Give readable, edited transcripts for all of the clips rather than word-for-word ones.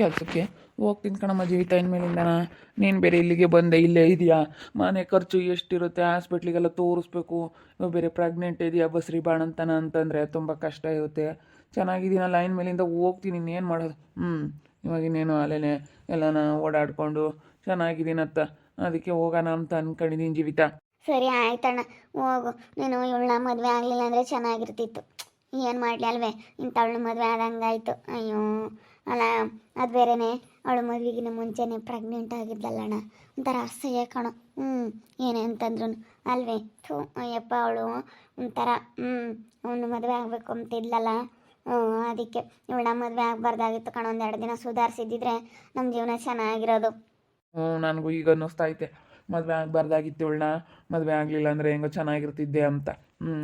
ಕೆಲಸಕ್ಕೆ ಹೋಗ್ತೀನಿ ಕಣಮ್ಮ ಜೀವಿತ ಇನ್ಮೇಲಿಂದನ. ನೀನು ಬೇರೆ ಇಲ್ಲಿಗೆ ಬಂದೆ, ಇಲ್ಲೇ ಇದೆಯಾ, ಮನೆ ಖರ್ಚು ಎಷ್ಟಿರುತ್ತೆ, ಹಾಸ್ಪಿಟ್ಲಿಗೆಲ್ಲ ತೋರಿಸ್ಬೇಕು, ಇವಾಗ ಬೇರೆ ಪ್ರೆಗ್ನೆಂಟ್ ಇದೆಯಾ, ಬಸ್ರಿ ಬಾಣಂತನ ಅಂತಂದರೆ ತುಂಬ ಕಷ್ಟ ಇರುತ್ತೆ. ಚೆನ್ನಾಗಿದ್ದೀನಲ್ಲ ಇನ್ಮೇಲಿಂದ ಹೋಗ್ತೀನಿ, ಇನ್ನೇನು ಮಾಡೋದು. ಇವಾಗ ಇನ್ನೇನು ಅಲ್ಲೇ ಎಲ್ಲನ ಓಡಾಡಿಕೊಂಡು ಚೆನ್ನಾಗಿದ್ದೀನತ್ತ, ಅದಕ್ಕೆ ಹೋಗೋಣ ಅಂತ ಅಂದ್ಕೊಂಡಿದ್ದೀನಿ ಜೀವಿತ. ಸರಿ ಆಯ್ತಣ್ಣ, ಹೋಗು. ನೀನು ಇವಳನ್ನ ಮದುವೆ ಆಗಲಿಲ್ಲ ಅಂದರೆ ಚೆನ್ನಾಗಿರ್ತಿತ್ತು. ಏನು ಮಾಡಲಿ ಅಲ್ವೇ, ಇಂಥವಳು ಮದುವೆ ಆದಂಗಾಯ್ತು. ಅಯ್ಯೋ ಅಲ್ಲ, ಅದು ಬೇರೆಯೇ ಅವಳು ಮದುವೆಗಿನ ಮುಂಚೆನೇ ಪ್ರೆಗ್ನೆಂಟ್ ಆಗಿದ್ದಲ್ಲಣ್ಣ, ಒಂಥರ ಅಸಹ್ಯ ಕಣೋ. ಏನೇ ಅಂತಂದ್ರು ಅಲ್ವೇ. ಥೂ ಅಯ್ಯಪ್ಪ, ಅವಳು ಒಂಥರ ಅವನು ಮದುವೆ ಆಗಬೇಕು ಅಂತಿದ್ಲಲ್ಲ, ಅದಕ್ಕೆ ಇವಳ ಮದುವೆ ಆಗಬಾರ್ದಾಗಿತ್ತು ಕಣೋ. ಒಂದೆರಡು ದಿನ ಸುಧಾರಿಸಿದ್ದಿದ್ರೆ ನಮ್ಮ ಜೀವನ ಚೆನ್ನಾಗಿರೋದು. ನನಗೂ ಈಗ ಅನ್ನಿಸ್ತಾ ಐತೆ, ಮದುವೆ ಆಗಬಾರ್ದಾಗಿತ್ತು ಇವಳನ್ನ, ಮದುವೆ ಆಗಲಿಲ್ಲ ಅಂದರೆ ಹೆಂಗೋ ಚೆನ್ನಾಗಿರ್ತಿದ್ದೆ ಅಂತ.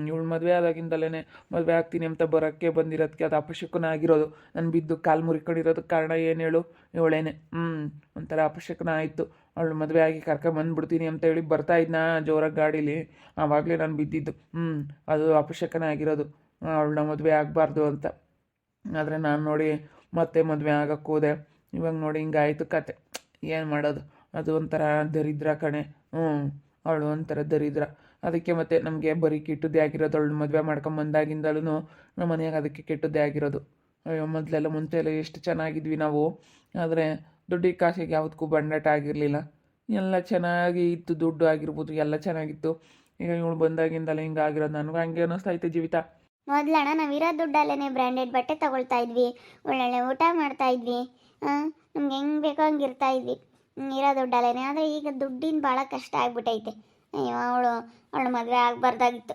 ಇವಳು ಮದುವೆ ಆದಾಗಿಂದಲೇ ಮದುವೆ ಆಗ್ತೀನಿ ಅಂತ ಬರೋಕ್ಕೆ ಬಂದಿರೋದಕ್ಕೆ ಅದು ಅಪಶಕುನ ಆಗಿರೋದು. ನಾನು ಬಿದ್ದು ಕಾಲು ಮುರಿಕೊಂಡಿರೋದಕ್ಕೆ ಕಾರಣ ಏನು ಹೇಳು, ಇವಳೇನೆ. ಒಂಥರ ಅಪಶಕುನ ಆಯಿತು. ಅವಳು ಮದುವೆ ಆಗಿ ಕರ್ಕೊಂಬಂದ್ಬಿಡ್ತೀನಿ ಅಂತ ಹೇಳಿ ಬರ್ತಾ ಇದ್ನ ಜೋರಾಗಿ ಗಾಡೀಲಿ, ಆವಾಗಲೇ ನಾನು ಬಿದ್ದಿದ್ದು. ಅದು ಅಪಶಕನ ಆಗಿರೋದು, ಅವಳನ್ನ ಮದುವೆ ಆಗಬಾರ್ದು ಅಂತ. ಆದರೆ ನಾನು ನೋಡಿ ಮತ್ತೆ ಮದುವೆ ಆಗಕ್ಕೆ ಹೋದೆ. ಇವಾಗ ನೋಡಿ ಹಿಂಗಾಯಿತು ಕತೆ. ಏನು ಮಾಡೋದು, ಅದು ಒಂಥರ ದರಿದ್ರ ಕಣೆ. ಅವಳು ಒಂಥರ ದರಿದ್ರ. ಅದಕ್ಕೆ ಮತ್ತೆ ನಮಗೆ ಬರೀ ಕೆಟ್ಟದ್ದೇ ಆಗಿರೋದು. ಅವಳು ಮದುವೆ ಮಾಡ್ಕೊಂಬಂದಾಗಿಂದಲೂ ನಮ್ಮ ಮನೆಯಾಗ ಅದಕ್ಕೆ ಕೆಟ್ಟದ್ದೇ ಆಗಿರೋದು. ಅಯ್ಯೋ, ಮೊದಲೆಲ್ಲ ಮುಂಚೆ ಎಲ್ಲ ಎಷ್ಟು ಚೆನ್ನಾಗಿದ್ವಿ ನಾವು. ಆದರೆ ದುಡ್ಡಿಗೆ ಕಾಸಿಗೆ ಯಾವುದಕ್ಕೂ ಬಂಡಾಟ ಆಗಿರಲಿಲ್ಲ, ಎಲ್ಲ ಚೆನ್ನಾಗಿ ಇತ್ತು. ದುಡ್ಡು ಆಗಿರ್ಬೋದು ಎಲ್ಲ ಚೆನ್ನಾಗಿತ್ತು. ಈಗ ಇವಳು ಬಂದಾಗಿಂದಲೇ ಹಿಂಗಾಗಿರೋದು. ನನಗೂ ಹಂಗೆ ಅನ್ನಿಸ್ತೈತೆ ಜೀವಿತ. ಮೊದಲಣ್ಣ ನಾವಿರೋ ದುಡ್ಡಲ್ಲೇ ಬ್ರ್ಯಾಂಡೆಡ್ ಬಟ್ಟೆ ತೊಗೊಳ್ತಾ ಇದ್ವಿ, ಒಳ್ಳೊಳ್ಳೆ ಊಟ ಮಾಡ್ತಾ ಇದ್ವಿ, ನಮ್ಗೆ ಹೆಂಗೆ ಬೇಕೋ ಹಂಗೆ ಇರ್ತಾ ಇದ್ವಿ ಇರೋ ದುಡ್ಡಲ್ಲೇ. ಆದರೆ ಈಗ ದುಡ್ಡಿನ ಭಾಳ ಕಷ್ಟ ಆಗ್ಬಿಟ್ಟೈತೆ. ಅಯ್ಯೋ, ಅವಳು ಮದುವೆ ಆಗಬಾರ್ದಾಗಿತ್ತು.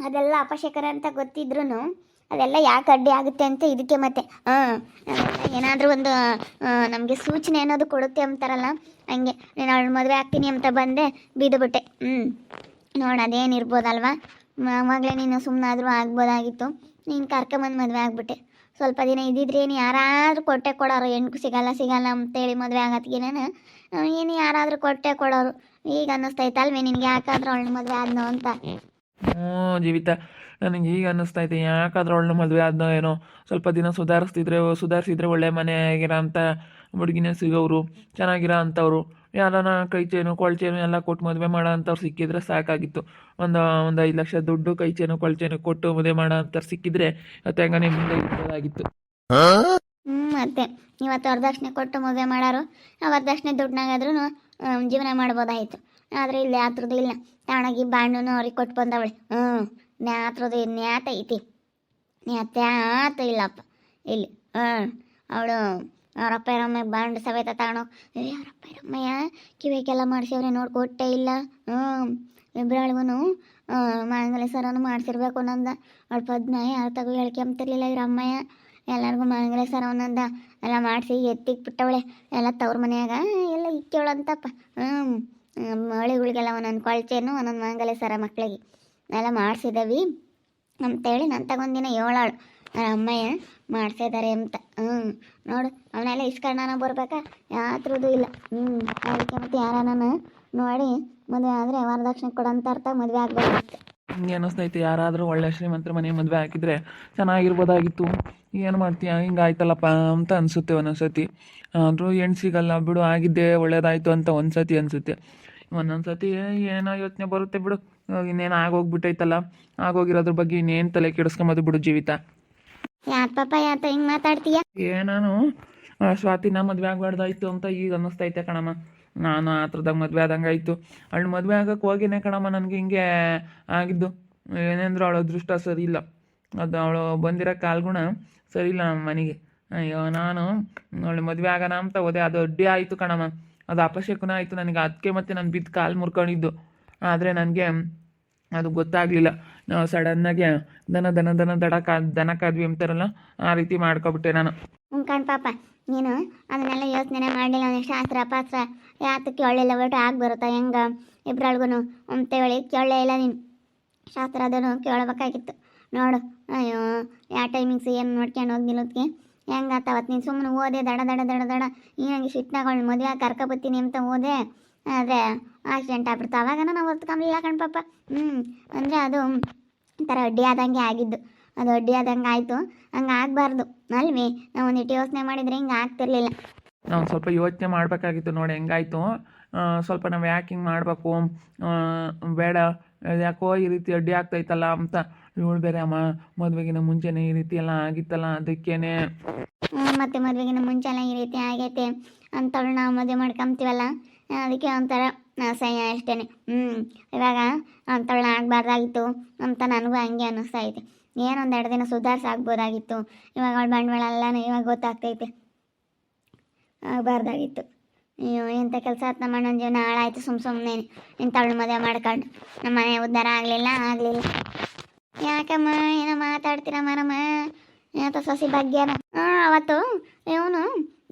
ಅದೆಲ್ಲ ಅಪಶಕರ ಅಂತ ಗೊತ್ತಿದ್ರು ಅದೆಲ್ಲ ಯಾಕೆ ಅಡ್ಡಿ ಆಗುತ್ತೆ ಅಂತ ಇದಕ್ಕೆ ಮತ್ತೆ ಏನಾದರೂ ಒಂದು ನಮಗೆ ಸೂಚನೆ ಅನ್ನೋದು ಕೊಡುತ್ತೆ ಅಂತಾರಲ್ಲ, ಹಂಗೆ ನಾನು ಅವಳು ಮದುವೆ ಆಗ್ತೀನಿ ಅಂತ ಬಂದೆ, ಬಿದ್ದುಬಿಟ್ಟೆ. ನೋಡಿ ಅದೇನಿರ್ಬೋದಲ್ವಾ, ಆವಾಗಲೇ ನೀನು ಸುಮ್ಮನಾದರೂ ಆಗ್ಬೋದಾಗಿತ್ತು. ನೀನು ಕರ್ಕೊಂಬಂದು ಮದುವೆ ಆಗ್ಬಿಟ್ಟೆ. ಸ್ವಲ್ಪ ದಿನ ಇದ್ದಿದ್ರೆ ಏನು ಯಾರಾದರೂ ಕೊಟ್ಟೆ ಕೊಡೋರು, ಹೆಣ್ಣು ಸಿಗಲ್ಲ ಅಂತೇಳಿ ಮದುವೆ ಆಗತ್ತಿಗೆನೇನು ಏನು ಯಾರಾದರೂ ಕೊಟ್ಟೆ ಕೊಡೋರು. ಈಗ ಅನ್ನಿಸ್ತೈತಲ್ವೇ ನಿನಗೆ ಯಾಕಾದ್ರೂ ಅವಳು ಮದುವೆ ಆದ್ನೋ ಅಂತ. ಜೀವಿತ, ನನಗೆ ಈಗ ಅನ್ನಿಸ್ತೈತೆ ಯಾಕಾದ್ರೂ ಅವಳನ್ನ ಮದುವೆ ಆದ್ನೋ ಏನೋ. ಸ್ವಲ್ಪ ದಿನ ಸುಧಾರಿಸಿದ್ರೆ ಒಳ್ಳೆ ಮನೆಯಾಗಿರೋ ಅಂಥ ಹುಡುಗಿನೇ ಸಿಗೋರು, ಚೆನ್ನಾಗಿರೋ ಅಂಥವ್ರು. ಯಾರನ ಕೈ ಚೇನು ಕೊಳ್ಚೇನು ಎಲ್ಲ ಕೊಟ್ಟು ಮದುವೆ ಮಾಡೋ ಅಂಥವ್ರು ಸಿಕ್ಕಿದ್ರೆ ಸಾಕಾಗಿತ್ತು. ಒಂದು 5 ಲಕ್ಷ ದುಡ್ಡು ಕೈ ಚೇನು ಕೊಳ್ಚೇನು ಕೊಟ್ಟು ಮದುವೆ ಮಾಡೋ ಅಂಥವ್ರು ಸಿಕ್ಕಿದ್ರೆ ಮತ್ತೆ ಹೆಂಗನೇ ಮುಂದೆ ಇರ್ಬೋದಾಗಿತ್ತು. ಮತ್ತೆ ಇವತ್ತು ವರದಕ್ಷಿಣೆ ಕೊಟ್ಟು ಮದುವೆ ಮಾಡೋರು, ಆ ವರದಕ್ಷಿಣೆ ದುಡ್ಡನ್ನಾಗಾದ್ರೂ ಜೀವನ ಮಾಡ್ಬೋದಾಯಿತು. ಆದರೆ ಇಲ್ಲಿ ಆತ್ರದ್ದು ಇಲ್ಲ. ತಾಣಗಿ ಬಾಂಡೂ ಅವ್ರಿಗೆ ಕೊಟ್ಟು ಬಂದವಳೆ. ನ್ಯಾತ್ರದ್ದು ನ್ಯಾತ ಐತಿ, ನ್ಯಾತ ಇಲ್ಲಪ್ಪ ಇಲ್ಲಿ. ಅವಳು ಅವರಪ್ಪ ಇರಮ್ಮ ಬಾಂಡ್ ಸವೇತ ತಗೊಂಡು ಅವರಪ್ಪ ಇರಮ್ಮಯ್ಯ ಕಿವಿಗೆಲ್ಲ ಮಾಡಿಸಿವ್ರೆ ನೋಡಿ ಕೊಟ್ಟೇ ಇಲ್ಲ. ಇಬ್ಬರಳಿಗೂ ಮಾಂಗಲ್ಯ ಸರನು ಮಾಡಿಸಿರ್ಬೇಕು ನಂದ. ಅವಳು ಪದ್ನ ಯಾರು ತಗೋ ಹೇಳ್ಕೊಂತಿರ್ಲಿಲ್ಲ ಇವ್ರ ಅಮ್ಮಯ್ಯ. ಎಲ್ಲರಿಗೂ ಮಾಂಗಲ್ಯ ಸರ ಒಂದೊಂದ ಎಲ್ಲ ಮಾಡಿಸಿ ಎತ್ತಿಗೆ ಬಿಟ್ಟವಳೆ. ಎಲ್ಲ ತವ್ರ ಮನೆಯಾಗ ಎಲ್ಲ ಇಕ್ಕವಳಂತಪ್ಪ. ಮಳಿಗಳಿಗೆಲ್ಲ ಒಂದೊಂದು ಕೊಳ್ಚೇನು ಒಂದೊಂದು ಮಾಂಗಲ್ಯ ಸರ ಮಕ್ಕಳಿಗೆ ಎಲ್ಲ ಮಾಡಿಸಿದವಿ ಅಂತೇಳಿ ನನ್ನ ತಗೊಂದಿನ ಹೇಳಾಳು ಅವ್ರ ಅಮ್ಮಯ್ಯ ಮಾಡಿಸಿದ್ದಾರೆ ಅಂತ. ನೋಡು ಅವನ್ನೆಲ್ಲ ಇಸ್ಕೊಂಡಾನ ಬರ್ಬೇಕಾ, ಯಾತ್ರದ್ದು ಇಲ್ಲ. ಅದಕ್ಕೆ ಮತ್ತೆ ಯಾರನ್ನ ನೋಡಿ ಮದುವೆ ಆದರೆ ವರದಕ್ಷಿಣೆ ಕೊಡೋಂತ ಅರ್ಥ ಮದುವೆ ಆಗಬೇಕಾಗಿತ್ತು. ಹಿಂಗೆ ಅನ್ನಿಸ್ತೈತೆ, ಯಾರಾದರೂ ಒಳ್ಳೆ ಶ್ರೀಮಂತರ ಮನೆ ಮದುವೆ ಹಾಕಿದರೆ ಚೆನ್ನಾಗಿರ್ಬೋದಾಗಿತ್ತು. ಏನು ಮಾಡ್ತೀಯ, ಹಿಂಗಾಯ್ತಲ್ಲಪ್ಪ ಅಂತ ಅನಿಸುತ್ತೆ ಒಂದೊಂದ್ಸತಿ. ಆದರೂ ಹೆಣ್ಣು ಸಿಗಲ್ಲ ಬಿಡು, ಆಗಿದ್ದೇ ಒಳ್ಳೇದಾಯಿತು ಅಂತ ಒಂದ್ಸತಿ ಅನಿಸುತ್ತೆ. ಒಂದೊಂದ್ಸತಿ ಏನೋ ಯೋಚನೆ ಬರುತ್ತೆ ಬಿಡು. ಇನ್ನೇನು ಆಗೋಗ್ಬಿಟ್ಟೈತಲ್ಲ, ಆಗೋಗಿರೋದ್ರ ಬಗ್ಗೆ ಇನ್ನೇನು ತಲೆ ಕೆಡಿಸ್ಕೊಂಬೋದು ಬಿಡು ಜೀವಿತ. ಯಾಕೆ ಪಾಪ ಯಾತ ಹಿಂಗೆ ಮಾತಾಡ್ತೀಯ? ನಾನು ಸ್ವಾತಿನ ಮದುವೆ ಆಗಬಾರ್ದಾಯ್ತು ಅಂತ ಈಗ ಅನ್ನಿಸ್ತೈತೆ ಕಣಮ್ಮ. ನಾನು ಆ ಥರದಾಗ ಮದುವೆ ಆದಂಗೆ ಆಯಿತು. ಅವಳು ಮದುವೆ ಆಗಕ್ಕೆ ಹೋಗಿನೇ ಕಣಮ್ಮ ನನಗೆ ಹಿಂಗೆ ಆಗಿದ್ದು. ಏನೆಂದ್ರೆ ಅವಳ ಅದೃಷ್ಟ ಸರಿ ಇಲ್ಲ, ಅದು ಅವಳು ಬಂದಿರೋ ಕಾಲ್ಗುಣ ಸರಿ ಇಲ್ಲ ನಮ್ಮ ಮನೆಗೆ. ಅಯ್ಯೋ, ನಾನು ಅವಳು ಮದುವೆ ಆಗೋಣ ಅಂತ ಹೋದೆ, ಅದು ಅಡ್ಡಿ ಆಯಿತು ಕಣಮ್ಮ. ಅದು ಅಪಶಕುನ ಆಯಿತು ನನಗೆ. ಅದಕ್ಕೆ ಮತ್ತೆ ನಾನು ಬಿದ್ದು ಕಾಲು ಮುರ್ಕೊಂಡಿದ್ದು. ಆದರೆ ನನಗೆ ಅದು ಗೊತ್ತಾಗಲಿಲ್ಲ. ನಾವು ಸಡನ್ನಾಗಿ ದನ ಕಾದ್ವಿ ಅಂತಾರಲ್ಲ, ಆ ರೀತಿ ಮಾಡ್ಕೊಬಿಟ್ಟೆ ನಾನು. ಕಣ್ ಪಾಪ, ನೀನು ಅದನ್ನೆಲ್ಲ ಯೋಚನೆ ಮಾಡಲಿಲ್ಲ. ಶಾಸ್ತ್ರ ಪಾಸ್ತ್ರ ಯಾತಕ್ಕೆ ಕೇಳಲಿಲ್ಲ, ಒಟ್ಟು ಆಗಿ ಬರುತ್ತಾ ಹೆಂಗೆ ಇಬ್ಬರೊಳಗೂ ಅಂತೇಳಿ ಕೇಳಲೇ ಇಲ್ಲ ನೀನು. ಶಾಸ್ತ್ರ ಅದನ್ನು ಕೇಳಬೇಕಾಗಿತ್ತು ನೋಡು. ಅಯ್ಯೋ, ಯಾವ ಟೈಮಿಂಗ್ಸ್ ಏನು ನೋಡ್ಕೊಂಡು ಹೋಗಿ ನಿಲ್ಲೋದಕ್ಕೆ ಹೆಂಗಾತವತ್ತು. ನೀನು ಸುಮ್ಮನೆ ಓದೆ ದಡ ಈ ಹಂಗೆ ಸಿಟ್ನಾಗ ಮದುವೆ ಕರ್ಕೊಬತ್ತೀನಿ ಅಂತ ಓದೆ, ಆದರೆ ಆಕ್ಸಿಡೆಂಟ್ ಆಗ್ಬಿಡ್ತು. ಅವಾಗ ನಾವು ಹೊರ್ತ್ಕೊಂಬಲಿಲ್ಲ ಕಣ್ಪಾಪ. ಅಂದರೆ ಅದು ಒಂಥರ ಅಡ್ಡಿ ಆದಂಗೆ ಆಗಿದ್ದು. ಅದು ಅಡ್ಡಿ ಆದಂಗೆ ಆಯಿತು. ಹಂಗೆ ಆಗಬಾರ್ದು ಅಲ್ವೇ? ನಾವು ಒಂದಿಟ್ಟು ಯೋಚನೆ ಮಾಡಿದರೆ ಹಿಂಗೆ ಆಗ್ತಿರ್ಲಿಲ್ಲ. ನಾವು ಸ್ವಲ್ಪ ಯೋಚನೆ ಮಾಡಬೇಕಾಗಿತ್ತು ನೋಡಿ, ಹೆಂಗಾಯಿತು. ಸ್ವಲ್ಪ ನಾವು ಯಾಕೆ ಹಿಂಗೆ ಮಾಡಬೇಕು, ಬೇಡ, ಯಾಕೋ ಈ ರೀತಿ ಅಡ್ಡಿ ಆಗ್ತೈತಲ್ಲ ಅಂತ. ಇವಳು ಬೇರೆ ಅಮ್ಮ ಮದುವೆಗಿನ ಮುಂಚೆನೇ ಈ ರೀತಿ ಎಲ್ಲ ಆಗಿತ್ತಲ್ಲ, ಅದಕ್ಕೇನೆ. ಮತ್ತು ಮದುವೆಗಿನ ಮುಂಚೆಲ್ಲ ಈ ರೀತಿ ಆಗೈತೆ ಅಂತವಳು ನಾವು ಮದುವೆ ಮಾಡ್ಕೊಂತೀವಲ್ಲ, ಅದಕ್ಕೆ ಒಂಥರ ಅಸಹ್ಯ ಅಷ್ಟೇ. ಇವಾಗ ಅಂಥವಳು ಆಗಬಾರ್ದಾಗಿತ್ತು ಅಂತ ನನಗೂ ಹಂಗೆ ಅನ್ನಿಸ್ತೈತೆ. ಏನೊಂದು 2 ದಿನ ಸುಧಾರಿಸಾಗ್ಬೋದಾಗಿತ್ತು. ಇವಾಗ ಅವಳ ಬಂಡವಾಳ ಎಲ್ಲನೂ ಇವಾಗ ಗೊತ್ತಾಗ್ತೈತೆ. ಆಗಬಾರ್ದಾಗಿತ್ತು. ಅಯ್ಯೋ, ಎಂಥ ಕೆಲಸ ಆಯ್ತು. ನಮ್ಮ ಅಣ್ಣನ ಜೀವನ ಹಾಳಾಯಿತು ಸುಮ್ಮನೆ ಇಂಥವಳು ಮದುವೆ ಮಾಡ್ಕೊಂಡು. ನಮ್ಮ ಮನೆ ಉದ್ಧಾರ ಆಗಲಿಲ್ಲ. ಯಾಕಮ್ಮ ಏನೋ ಮಾತಾಡ್ತೀರ ಮರಮ್ಮ, ಏನಂತ ಸೊಸಿ ಬಗ್ಗೆನ? ಅವತ್ತು ಇವನು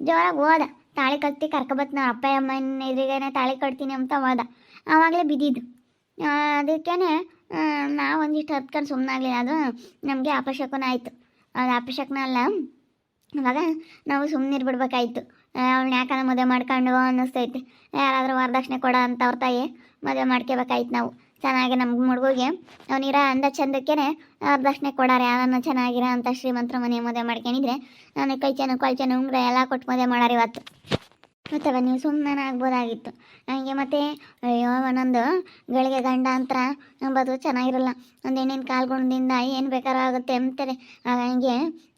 ಜೋರಾಗಿ ಹೋದ, ತಾಳಿ ಕಟ್ಟಿ ಕರ್ಕೊಬತ್ನ ಅಪ್ಪ ಅಮ್ಮನ ಎದುರಿಗೇನೆ ತಾಳಿ ಕಟ್ತೀನಿ ಅಂತ ಹೋದ. ಆವಾಗಲೇ ಬಿದ್ದಿದ್ದು. ಅದಕ್ಕೇ ನಾವು ಒಂದಿಷ್ಟು ಹತ್ಕೊಂಡು ಸುಮ್ಮನಾಗಲಿಲ್ಲ. ಅದು ನಮಗೆ ಅಪಶಕುನ ಆಯಿತು. ಅದು ಅಪಶಕುನ ಅಲ್ಲ. ಇವಾಗ ನಾವು ಸುಮ್ಮನಿರ್ಬಿಡ್ಬೇಕಾಯ್ತು. ಅವಳನ್ನ ಯಾಕಂದ್ರೆ ಮದುವೆ ಮಾಡ್ಕೊಂಡು ಅನ್ನಿಸ್ತೈತಿ. ಯಾರಾದರೂ ವರದಕ್ಷಿಣೆ ಕೊಡೋ ಅಂಥವ್ರ ತಾಯಿ ಮದುವೆ ಮಾಡ್ಕೋಬೇಕಾಯ್ತು ನಾವು. ಚೆನ್ನಾಗಿ ನಮ್ಮ ಹುಡುಗಿಗೆ ಅವನಿರೋ ಅಂದ ಚಂದಕ್ಕೇ ವರದಕ್ಷಿಣೆ ಕೊಡಾರೆ. ಯಾರನ್ನ ಚೆನ್ನಾಗಿರೋ ಅಂಥ ಶ್ರೀಮಂತರ ಮನೆ ಮದುವೆ ಮಾಡ್ಕೊಂಡಿದ್ರೆ ನನಗೆ ಕೈ ಚೆನ್ನ ಕಾಲು ಚೆನ್ನ ಉಂಗ್ರೆ ಎಲ್ಲ ಕೊಟ್ಟು ಮದುವೆ ಮಾಡಾರೆ ಇವತ್ತು. ಮತ್ತು ನೀವು ಸುಮ್ಮನೆ ಆಗ್ಬೋದಾಗಿತ್ತು. ಹಂಗೆ ಮತ್ತೆ ಅಯ್ಯೋ ಒಂದೊಂದು ಗಳಿಗೆ ಗಂಡ ಅಂತರ ಎಂಬುದು ಚೆನ್ನಾಗಿರಲ್ಲ. ಒಂದು ಹೆಣ್ಣಿನ ಕಾಲ್ಗುಣದಿಂದ ಏನು ಬೇಕಾದ್ರೂ ಆಗುತ್ತೆ ಅಂತಾರೆ. ಹಂಗೆ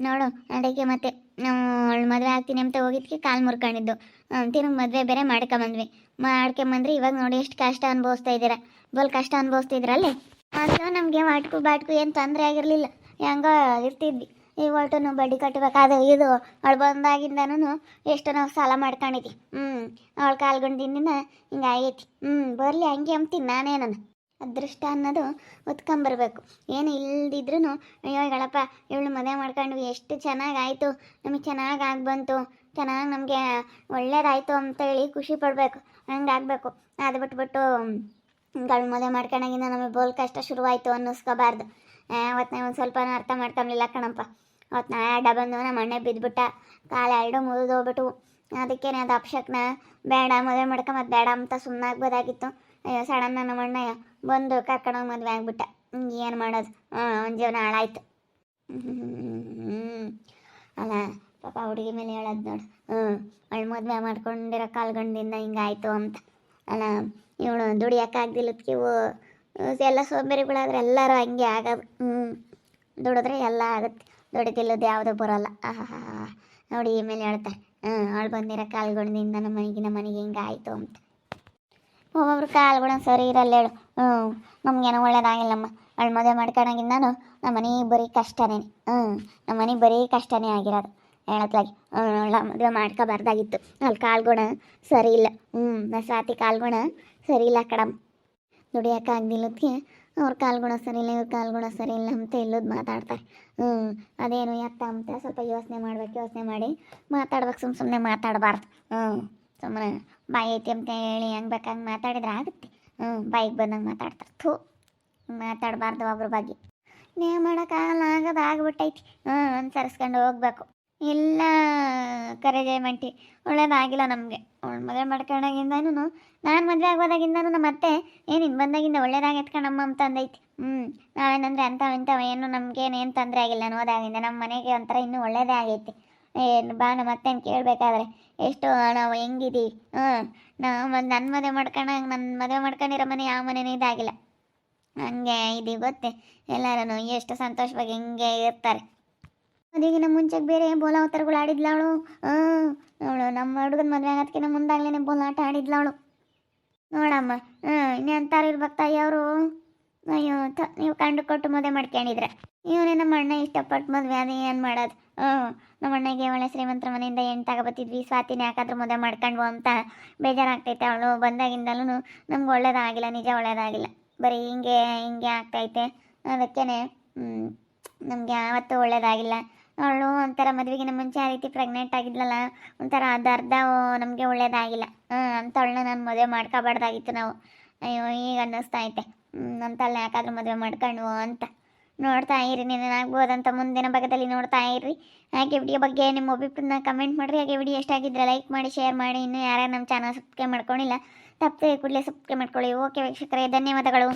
ನೋಡು ಅದಕ್ಕೆ ಮತ್ತೆ ನಾವು ಅವಳು ಮದುವೆ ಆಗ್ತೀನಿ ಅಂತ ಹೋಗಿದ್ದಕ್ಕೆ ಕಾಲು ಮುರ್ಕೊಂಡಿದ್ದು. ತಿರುಗಿ ಮದುವೆ ಬೇರೆ ಮಾಡ್ಕೊಂಬಂದ್ರಿ. ಇವಾಗ ನೋಡಿ ಎಷ್ಟು ಕಷ್ಟ ಅನುಭವಿಸ್ತಾ ಇದ್ದೀರಾ. ಬಲ್ ಕಷ್ಟ ಅನುಭವಿಸ್ತಿದ್ರಲ್ಲಿ. ಅದು ನಮಗೆ ವಾಟ್ಕು ಬಾಟ್ಕು ಏನು ತೊಂದರೆ ಆಗಿರಲಿಲ್ಲ, ಹೆಂಗೋ ಇರ್ತಿದ್ವಿ. ಈ ಒಟ್ಟು ಬಡ್ಡಿ ಕಟ್ಟಬೇಕಾದ ಇದು ಅವಳು ಬಂದಾಗಿಂದನೂ ಎಷ್ಟು ನಾವು ಸಾಲ ಮಾಡ್ಕೊಂಡಿದ್ವಿ. ಅವಳ ಕಾಲ್ಗೊಂಡಿನ ಹಿಂಗೆ ಆಗೈತಿ. ಬರಲಿ ಹಂಗೆ ಅಂತೀನಿ ನಾನೇ. ನನ್ನ ಅದೃಷ್ಟ ಅನ್ನೋದು ಹೊತ್ಕೊಂಬರ್ಬೇಕು. ಏನು ಇಲ್ದಿದ್ರೂ ಅಯ್ಯೋ ಗಳಪ್ಪ ಇವಳು ಮದುವೆ ಮಾಡ್ಕೊಂಡ್ವಿ, ಎಷ್ಟು ಚೆನ್ನಾಗಾಯಿತು, ನಮಗೆ ಚೆನ್ನಾಗಿ ಬಂತು, ಚೆನ್ನಾಗಿ ನಮಗೆ ಒಳ್ಳೇದಾಯಿತು ಅಂತೇಳಿ ಖುಷಿ ಪಡಬೇಕು. ಹಂಗೆ ಆಗಬೇಕು. ಅದು ಬಿಟ್ಬಿಟ್ಟು ಗಳು ಮದುವೆ ಮಾಡ್ಕೊಂಡಾಗಿಂದ ನಮಗೆ ಬೋಲ್ ಕಷ್ಟ ಶುರುವಾಯಿತು ಅನ್ನಿಸ್ಕೋಬಾರ್ದು. ಅವತ್ತು ನಾವು ಒಂದು ಸ್ವಲ್ಪ ಅರ್ಥ ಮಾಡ್ಕೊಂಬಿಲ್ಲ ಕಣಪ್ಪ. ಅವತ್ತು ನಾ ಅಡ್ಡ ಬಂದು ನಮ್ಮ ಅಣ್ಣ ಬಿದ್ದುಬಿಟ್ಟ, ಕಾಲು 2 ಮುರಿದೋಗ್ಬಿಟ್ಟು. ಅದಕ್ಕೇನೆ ಅದು ಅಪಶಕ್ನ, ಬೇಡ ಮದುವೆ ಮಾಡ್ಕೊಂಬತ್ತು ಬೇಡ ಅಂತ ಸುಮ್ಮನಾಗ್ಬೋದಾಗಿತ್ತು. ಅಯ್ಯೋ ಸಡನ್ನ ನಮ್ಮ ಅಣ್ಣ ಬಂದು ಕರ್ಕೊಂಡೋಗಿ ಮದುವೆ ಆಗ್ಬಿಟ್ಟ. ಏನು ಮಾಡೋದು? ಒಂದು ಜೀವನ ಹಾಳಾಯ್ತು. ಅಲ್ಲ ಪಾಪ ಹುಡುಗಿ ಮೇಲೆ ಹೇಳೋದು ನೋಡು. ಅವಳು ಮದುವೆ ಮಾಡ್ಕೊಂಡಿರೋ ಕಾಲ್ಗಂಡಿಂದ ಹಿಂಗಾಯ್ತು ಅಂತ. ಅಲ್ಲ ಇವಳು ದುಡಿಯೋಕ್ಕಾಗ್ದಿಲ್ಲದಕ್ಕೆ ಎಲ್ಲ ಸೋಂಬೇರಿಗಳಾದ್ರೆ ಎಲ್ಲರೂ ಹಂಗೆ ಆಗೋದು. ದುಡಿದ್ರೆ ಎಲ್ಲ ಆಗುತ್ತೆ, ದುಡಿತಿಲ್ಲದು ಯಾವುದೂ ಬರೋಲ್ಲ. ನೋಡಿ ಈ ಮೇಲೆ ಹೇಳ್ತಾರೆ ಅವಳು ಬಂದಿರೋ ಕಾಲ್ಗುಣದಿಂದ ನಮ್ಮ ಮನೆಗೆ ಹಿಂಗೆ ಆಯಿತು ಅಂತ. ಒಬ್ಬೊಬ್ರು ಕಾಲ್ಗುಣ ಸರಿ ಇರಲ್ಲ ಹೇಳು. ನಮಗೇನೋ ಒಳ್ಳೇದಾಗಿಲ್ಲಮ್ಮ. ಅವಳು ಮದುವೆ ಮಾಡ್ಕೊಂಡಾಗಿಂದಾನು ನಮ್ಮ ಮನೆಗೆ ಬರೀ ಕಷ್ಟನೇ. ನಮ್ಮ ಮನೆಗೆ ಬರೀ ಕಷ್ಟನೇ ಆಗಿರೋದು. ಹೇಳತ್ಲಾಗಿ ಅವಳ ಮದುವೆ ಮಾಡ್ಕೋಬಾರ್ದಾಗಿತ್ತು. ಅಲ್ಲಿ ಕಾಲ್ಗುಣ ಸರಿ ಇಲ್ಲ. ಸ್ವಾತಿ ಕಾಲ್ಗುಣ ಸರಿ ಇಲ್ಲ ಕಡಮ್. ದುಡಿಯೋಕ್ಕಾಗ್ದಿಲ್ಲದಕ್ಕೆ ಅವ್ರ ಕಾಲ್ಗುಣ ಸರಿ ಇಲ್ಲ, ಇವ್ರ ಕಾಲ್ಗುಣ ಸರಿ ಇಲ್ಲ ಅಂತ ಇಲ್ಲೋದು ಮಾತಾಡ್ತಾರೆ. ಅದೇನು ಯಾಕ ಅಂತ ಸ್ವಲ್ಪ ಯೋಚನೆ ಮಾಡ್ಬೇಕು. ಯೋಚನೆ ಮಾಡಿ ಮಾತಾಡ್ಬೇಕು. ಸುಮ್ಮನೆ ಮಾತಾಡಬಾರ್ದು. ಸುಮ್ಮನೆ ಬಾಯಿ ಐತಿ ಅಂತ ಹೇಳಿ ಹೆಂಗೆ ಬೇಕಂಗೆ ಮಾತಾಡಿದ್ರೆ ಆಗುತ್ತೆ. ಬಾಯಿಗೆ ಬಂದಂಗೆ ಮಾತಾಡ್ತಾರೆ. ಮಾತಾಡಬಾರ್ದು ಒಬ್ರ ಬಗ್ಗೆ. ನೇ ಮಾಡೋಕ್ಕಾಗಲ್ಲ, ಆಗೋದು ಆಗ್ಬಿಟ್ಟೈತಿ. ಅನುಸರಿಸ್ಕೊಂಡು ಹೋಗ್ಬೇಕು. ಇಲ್ಲ ಕರೆ ಜಯಮಂಟಿ, ಒಳ್ಳೇದಾಗಿಲ್ಲ ನಮಗೆ. ಅವಳು ಮದುವೆ ಮಾಡ್ಕೊಂಡಾಗಿಂದನೂ, ನಾನು ಮದುವೆ ಆಗೋದಾಗಿಂದನೂ ನಮ್ಮ ಅತ್ತೆ ಏನಿನ್ ಬಂದಾಗಿಂದ ಒಳ್ಳೇದಾಗೈತೆ ಕಣಮ್ಮ ಅಂತ ಅಂದೈತಿ. ನಾವೇನಂದರೆ ಅಂಥವು ಏನು ನಮಗೇನೇನು ತೊಂದರೆ ಆಗಿಲ್ಲ ನೋದಾಗಿಂದ. ನಮ್ಮ ಮನೆಗೆ ಒಂಥರ ಇನ್ನೂ ಒಳ್ಳೇದೇ ಆಗೈತಿ. ಏನು ಬಾ ನಮ್ಮ ಅತ್ತೆನ ಕೇಳಬೇಕಾದ್ರೆ ಎಷ್ಟು ನಾವು ಹೆಂಗಿದ್ದೀವಿ. ನಾವು ನನ್ನ ಮದುವೆ ಮಾಡ್ಕೊಂಡಿರೋ ಮನೆ ಯಾವ ಮನೆಯೂ ಇದಾಗಿಲ್ಲ. ಹಂಗೆ ಇದು ಗೊತ್ತೇ ಎಲ್ಲರೂ ಎಷ್ಟು ಸಂತೋಷವಾಗಿ ಹಿಂಗೆ ಇರ್ತಾರೆ. ಮದುವೆಗಿನ ಮುಂಚೆಗೆ ಬೇರೆ ಬೋಲಾವತರಗಳು ಆಡಿದ್ಲವಳು. ಅವಳು ನಮ್ಮ ಹುಡುಗನ ಮದುವೆ ಆಗೋದಕ್ಕಿಂತ ಮುಂದಾಗ್ಲೇ ಬೋಲಾಟ ಆಡಿದ್ಲವಳು ನೋಡಮ್ಮ. ಇನ್ನೆಂತಾರು ಇರ್ಬೇಕು ತಾಯಿಯವರು. ಅಯ್ಯೋ ನೀವು ಕಂಡು ಕೊಟ್ಟು ಮದುವೆ ಮಾಡ್ಕೊಂಡಿದ್ರೆ. ಇವನೇ ನಮ್ಮ ಅಣ್ಣ ಇಷ್ಟಪಟ್ಟು ಮದುವೆ ಅದು ಏನು ಮಾಡೋದು. ನಮ್ಮ ಅಣ್ಣಗೆ ಒಳ್ಳೆ ಶ್ರೀಮಂತರ ಮನೆಯಿಂದ ಹೆಣ್ಣು ತಗೋಬತ್ತಿದ್ವಿ. ಸ್ವಾತಿನ ಯಾಕಾದ್ರೂ ಮದುವೆ ಮಾಡ್ಕೊಂಡ್ವು ಅಂತ ಬೇಜಾರಾಗ್ತೈತೆ. ಅವಳು ಬಂದಾಗಿಂದಲೂ ನಮ್ಗೆ ಒಳ್ಳೇದಾಗಿಲ್ಲ, ನಿಜ ಒಳ್ಳೇದಾಗಿಲ್ಲ. ಬರೀ ಹಿಂಗೆ ಆಗ್ತೈತೆ. ಅದಕ್ಕೇ ನಮಗೆ ಯಾವತ್ತೂ ಒಳ್ಳೇದಾಗಿಲ್ಲ. ಅವಳು ಒಂಥರ ಮದುವೆಗಿನ ಮುಂಚೆ ಆ ರೀತಿ ಪ್ರೆಗ್ನೆಂಟ್ ಆಗಿದ್ಲಲ್ಲ, ಒಂಥರ ಅರ್ಧ ನಮಗೆ ಒಳ್ಳೇದಾಗಿಲ್ಲ. ಅಂಥವಳನ್ನ ನಾನು ಮದುವೆ ಮಾಡ್ಕೋಬಾರ್ದಾಗಿತ್ತು ನಾವು. ಅಯ್ಯೋ ಈಗ ಅನ್ನಿಸ್ತಾ ಐತೆ ಅಂತಲ್ಲ ಯಾಕಾದ್ರೂ ಮದುವೆ ಮಾಡ್ಕೊಂಡ್ವು ಅಂತ. ನೋಡ್ತಾ ಇರಿ, ನೀನೇನಾಗ್ಬೋದಂತ ಮುಂದಿನ ಭಾಗದಲ್ಲಿ ನೋಡ್ತಾ ಇರ್ರಿ. ಹಾಗೆ ವಿಡಿಯೋ ಬಗ್ಗೆ ನಿಮ್ಮ ಒಬ್ಬಿಬ್ಬರನ್ನ ಕಮೆಂಟ್ ಮಾಡಿರಿ. ಹಾಗೆ ವಿಡಿಯೋ ಇಷ್ಟ ಆಗಿದ್ರೆ ಲೈಕ್ ಮಾಡಿ, ಶೇರ್ ಮಾಡಿ. ಇನ್ನೂ ಯಾರ್ಯಾರು ನಮ್ಮ ಚಾನಲ್ ಸಬ್ಸ್ಕ್ರೈಬ್ ಮಾಡ್ಕೊಂಡಿಲ್ಲ ತಪ್ಪದೆ ಕೂಡಲೇ ಸಬ್ಸ್ಕ್ರೈಬ್ ಮಾಡ್ಕೊಳ್ಳಿ. ಓಕೆ ವೀಕ್ಷಕರೇ, ಧನ್ಯವಾದಗಳು.